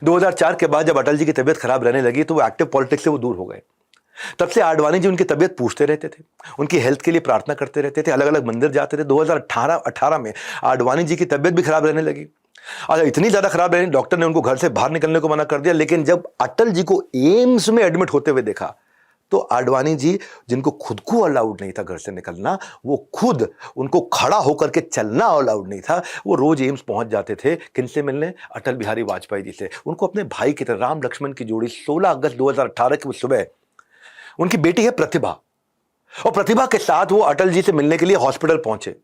2004 के बाद जब अटल जी की तबीयत खराब रहने लगी तो वो एक्टिव पॉलिटिक्स से वो दूर हो गए। तब से आडवाणी जी उनकी तबीयत पूछते रहते थे, उनकी हेल्थ के लिए प्रार्थना करते रहते थे, अलग अलग मंदिर जाते थे। 2018 में आडवाणी जी की तबीयत भी खराब रहने लगी और इतनी ज्यादा खराब रहने, डॉक्टर ने उनको घर से बाहर निकलने को मना कर दिया। लेकिन जब अटल जी को एम्स में एडमिट होते हुए देखा तो आडवाणी जी, जिनको खुद को अलाउड नहीं था घर से निकलना, वो खुद उनको खड़ा होकर के चलना अलाउड नहीं था, वो रोज एम्स पहुंच जाते थे। किनसे मिलने? अटल बिहारी वाजपेयी जी से। उनको अपने भाई की तरह, राम लक्ष्मण की जोड़ी। 16 अगस्त 2018 की सुबह उनकी बेटी है प्रतिभा, और प्रतिभा के साथ वो अटल जी से मिलने के लिए हॉस्पिटल पहुंचे।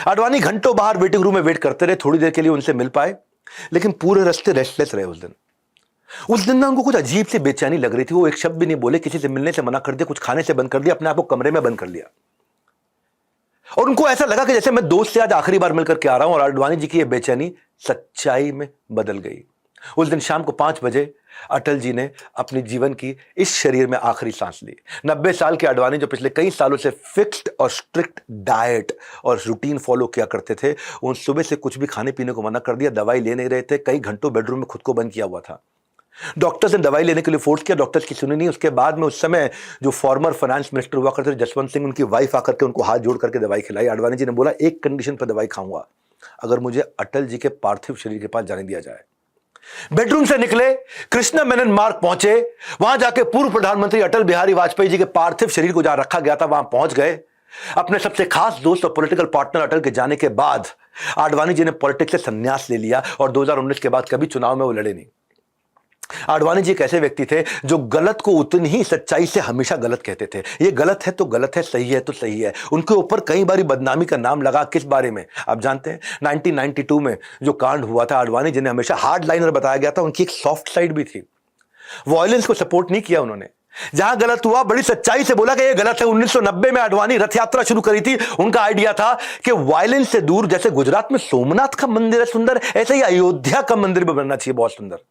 आडवाणी घंटों बाहर वेटिंग रूम में वेट करते रहे, थोड़ी देर के लिए उनसे मिल पाए, लेकिन पूरे रास्ते रेस्टलेस रहे उस दिन ना उनको कुछ अजीब सी बेचैनी लग रही थी। वो एक शब्द भी नहीं बोले, किसी से मिलने से मना कर दिया, कुछ खाने से बंद कर दिया, अपने आप को कमरे में बंद कर लिया। और उनको ऐसा लगा कि जैसे मैं दोस्त से आज आखिरी बार मिलकर के आ रहा हूं। और आडवाणी जी की यह बेचैनी सच्चाई में बदल गई। उस दिन शाम को 5 बजे अटल जी ने अपने जीवन की इस शरीर में आखिरी सांस ली। 90 साल के आडवाणी, जो पिछले कई सालों से फिक्स्ड और स्ट्रिक्ट डाइट और रूटीन फॉलो किया करते थे, उन सुबह से कुछ भी खाने पीने को मना कर दिया, दवाई ले नहीं रहे थे, कई घंटों बेडरूम में खुद को बंद किया हुआ था। डॉक्टर्स ने दवाई लेने के लिए फोर्स किया, डॉक्टर्स की सुनी नहीं। उसके बाद में उस समय जो फॉर्मर फाइनेंस मिनिस्टर हुआ करते थे जसवंत सिंह, उनकी वाइफ आकर के उनको हाथ जोड़ करके दवाई खिलाई। आडवाणी जी ने बोला, एक कंडीशन पर दवाई खाऊंगा, अगर मुझे अटल जी के पार्थिव शरीर के पास जाने दिया जाए। बेडरूम से निकले, कृष्णा मेनन मार्ग पहुंचे, वहां जाके पूर्व प्रधानमंत्री अटल बिहारी वाजपेयी जी के पार्थिव शरीर को जहां रखा गया था वहां पहुंच गए। अपने सबसे खास दोस्त और पॉलिटिकल पार्टनर अटल के जाने के बाद आडवाणी जी ने पॉलिटिक्स से संन्यास ले लिया और 2019 के बाद कभी चुनाव में वो लड़े नहीं। आडवाणी जी एक ऐसे व्यक्ति थे जो गलत को उतनी ही सच्चाई से हमेशा गलत कहते थे। ये गलत है तो गलत है, सही है तो सही है। उनके ऊपर कई बार बदनामी का नाम लगा। किस बारे में आप जानते हैं? 1992 में जो कांड हुआ था, आडवाणी जी ने हमेशा हार्ड लाइनर बताया गया था। उनकी एक सॉफ्ट साइड भी थी, वायलेंस को सपोर्ट नहीं किया उन्होंने। जहां गलत हुआ बड़ी सच्चाई से बोला कि ये गलत है। 1990 में आडवाणी रथ यात्रा शुरू करी थी। उनका आइडिया था कि वायलेंस से दूर, जैसे गुजरात में सोमनाथ का मंदिर है सुंदर, ऐसे ही अयोध्या का मंदिर भी बनना चाहिए बहुत सुंदर।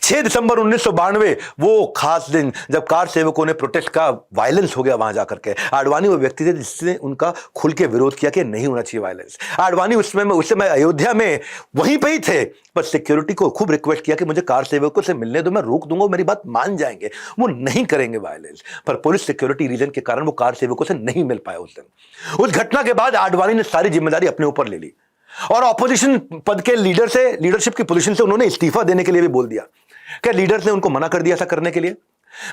6 दिसंबर 1992 वो खास दिन जब कार सेवकों ने प्रोटेस्ट का वायलेंस हो गया वहां जाकर के। आडवाणी वो व्यक्ति थे जिसने उनका खुल के विरोध किया कि नहीं होना चाहिए वायलेंस। आडवाणी उस समय अयोध्या में वहीं पे ही थे, पर सिक्योरिटी को खूब रिक्वेस्ट किया कि मुझे कार सेवकों से मिलने दो, मैं रोक दूंगा, मेरी बात मान जाएंगे, वो नहीं करेंगे वायलेंस। पर पुलिस सिक्योरिटी रीजन के कारण वो कार सेवकों से नहीं मिल पाया उस दिन। उस घटना के बाद आडवाणी ने सारी जिम्मेदारी अपने ऊपर ले ली और ऑपोजिशन पद के लीडर से, लीडरशिप की पोजीशन से उन्होंने इस्तीफा देने के लिए भी बोल दिया। क्या लीडर्स ने उनको मना कर दिया ऐसा करने के लिए?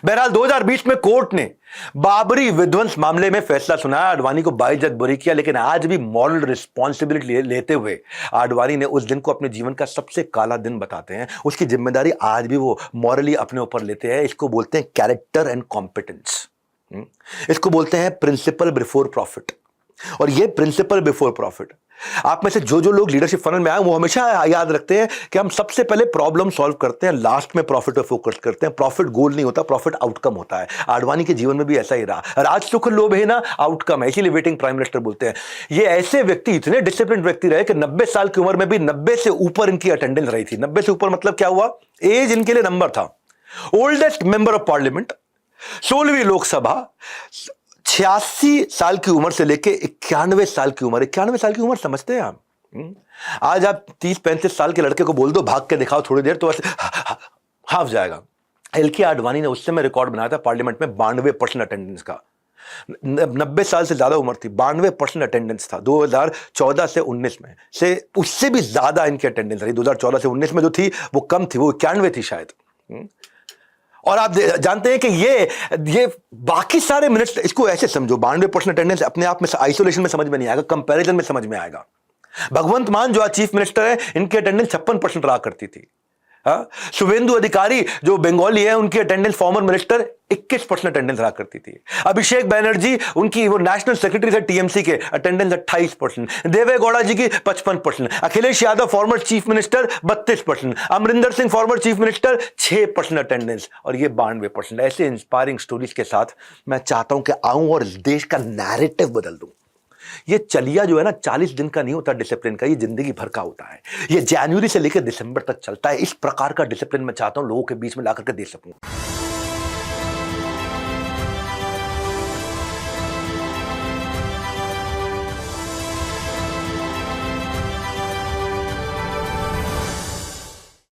बहरहाल 2020 में कोर्ट ने बाबरी विध्वंस मामले में फैसला सुनाया, आडवाणी को बाइज्जत बरी किया। लेकिन आज भी मॉरल रिस्पॉन्सिबिलिटी लेते हुए आडवाणी ने उस दिन को अपने जीवन का सबसे काला दिन बताते हैं। उसकी जिम्मेदारी आज भी वो मॉरली अपने ऊपर लेते हैं। इसको बोलते हैं कैरेक्टर एंड कॉम्पिटेंस। इसको बोलते हैं प्रिंसिपल बिफोर प्रॉफिट। और ये प्रिंसिपल बिफोर प्रॉफिट, आप में से जो जो लोग लीडरशिप फनल में आए वो हमेशा याद रखते हैं कि हम सबसे पहले प्रॉब्लम सॉल्व करते हैं, लास्ट में प्रॉफिट पे फोकस करते हैं। प्रॉफिट गोल नहीं होता, प्रॉफिट आउटकम होता है। आडवाणी के जीवन में भी ऐसा ही रहा। राज सुख लोभ है ना, आउटकम है, इसीलिए वेटिंग प्राइम मिनिस्टर बोलते हैं। ये ऐसे व्यक्ति, इतने डिसिप्लिन व्यक्ति रहे कि 90 साल की उम्र में भी 90 से ऊपर इनकी अटेंडेंस रही थी। 90 से ऊपर मतलब क्या हुआ? एज इनके लिए नंबर था। ओल्डेस्ट मेंबर ऑफ पार्लियामेंट, 16वीं लोकसभा, 86 साल की उम्र से लेके 91 साल की उम्र। 91 साल की उम्र समझते हैं आप? आज आप 30-35 साल के लड़के को बोल दो भाग के दिखाओ थोड़ी देर, तो हाफ जाएगा। एल.के. आडवाणी ने उस समय रिकॉर्ड बनाया था पार्लियामेंट में 92% अटेंडेंस का। 90 साल से ज्यादा उम्र थी, 92% अटेंडेंस था 2014 से 19 में। से उससे भी ज्यादा इनकी अटेंडेंस रही। 2014 से 19 में जो थी वो कम थी, वो 91 थी शायद। और आप जानते हैं कि ये बाकी सारे मिनट्स, इसको ऐसे समझो, 92% अटेंडेंस अपने आप में आइसोलेशन में समझ में नहीं आएगा, कंपैरिजन में समझ में आएगा। भगवंत मान जो आज चीफ मिनिस्टर है, इनकी अटेंडेंस 56% रहा करती थी। शुभेंदु अधिकारी जो बंगाली है, उनकी अटेंडेंस, फॉर्मर मिनिस्टर, 21% अटेंडेंस रहा करती थी। अभिषेक बैनर्जी, उनकी वो नेशनल सेक्रेटरी थे टीएमसी के, अटेंडेंस 28%। देवे गौड़ा जी की 55%। Akhilesh Yadav former chief minister 32%। Amarinder Singh former chief minister 6% attendance, और ये 92%। ऐसे इंस्पायरिंग स्टोरीज के साथ मैं चाहता हूं कि आऊं और इस देश का नैरेटिव बदल दूं। ये चलिया जो है ना, 40 दिन का नहीं होता डिसिप्लिन का, ये जिंदगी भर का होता है। ये जनवरी से लेकर दिसंबर तक चलता है। इस प्रकार का डिसिप्लिन मैं चाहता हूं लोगों के बीच में ला करके दे सकूं।